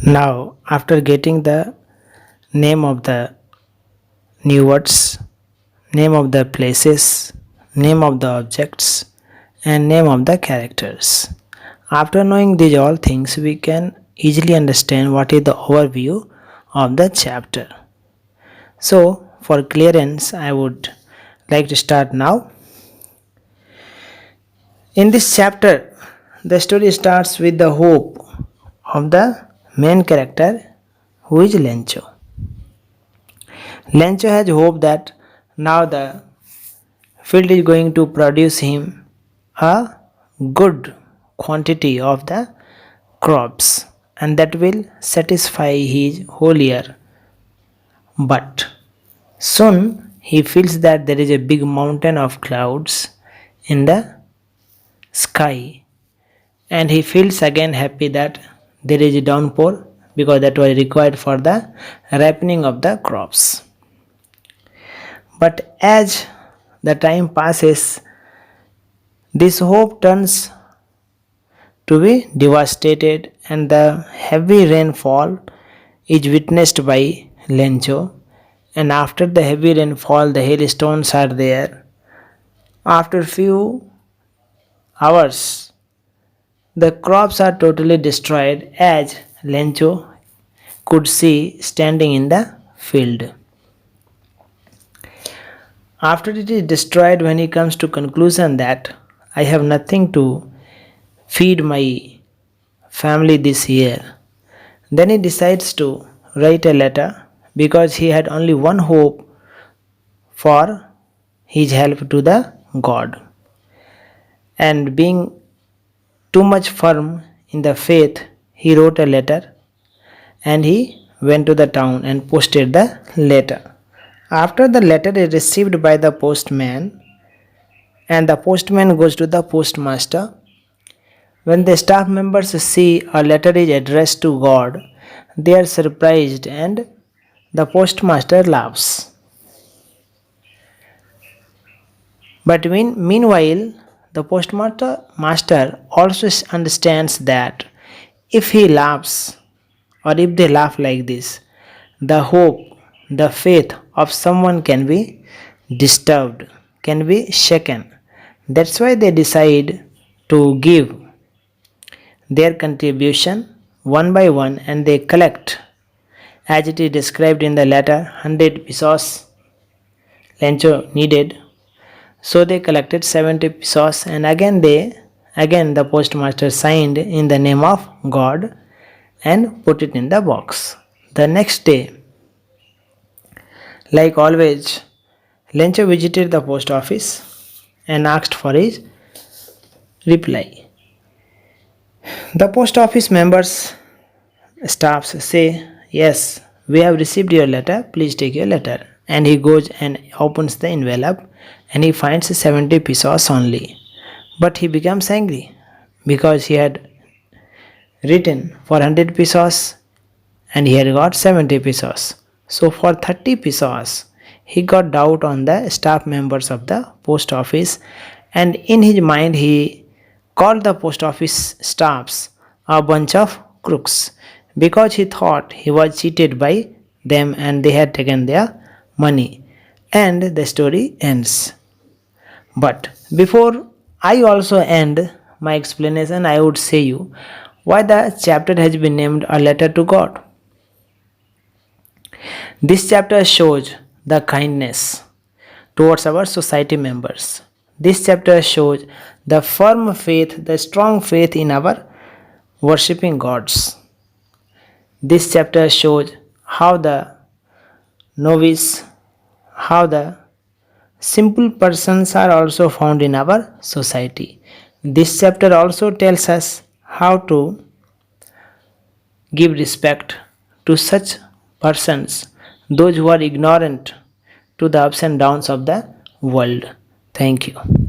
Now, after getting the name of the new words, name of the places, name of the objects, and name of the characters. After knowing these all things, we can easily understand what is the overview of the chapter. So, for clearance, I would like to start now. In this chapter, the story starts with the hope of the main character, who is Lencho. Lencho has hope that now the field is going to produce him a good quantity of the crops, and that will satisfy his whole year. But soon he feels that there is a big mountain of clouds in the sky, and he feels again happy that there is a downpour because that was required for the ripening of the crops. But as the time passes, this hope turns to be devastated, and the heavy rainfall is witnessed by Lencho. And after the heavy rainfall, the hailstones are there. After few hours, the crops are totally destroyed, as Lencho could see standing in the field. After it is destroyed, when he comes to conclusion that I have nothing to feed my family this year, then he decides to write a letter, because he had only one hope for his help to the God. And being too much firm in the faith, he wrote a letter, and he went to the town and posted the letter. After the letter is received by the postman, and the postman goes to the postmaster, when the staff members see a letter is addressed to God, they are surprised, and the postmaster laughs. But meanwhile, the postmaster also understands that if he laughs, or if they laugh like this, the hope, the faith of someone can be disturbed, can be shaken. That's why they decide to give their contribution one by one, and they collect, as it is described in the letter, 100 pesos Lencho needed. So they collected 70 pesos, and again the postmaster signed in the name of God and put it in the box. The next day, like always, Lencho visited the post office and asked for his reply. The post office members, staffs say, yes, we have received your letter, please take your letter. And he goes and opens the envelope, and he finds 70 pesos only. But he becomes angry, because he had written for 100 pesos and he had got 70 pesos. So for 30 pesos, he got doubt on the staff members of the post office, and in his mind he called the post office staffs a bunch of crooks, because he thought he was cheated by them and they had taken their money. And the story ends. But before I also end my explanation, I would say you why the chapter has been named A Letter to God. This chapter shows the kindness towards our society members. This chapter shows the firm faith, the strong faith in our worshipping gods. This chapter shows how the novice, how the simple persons are also found in our society. This chapter also tells us how to give respect to such persons, those who are ignorant to the ups and downs of the world. Thank you.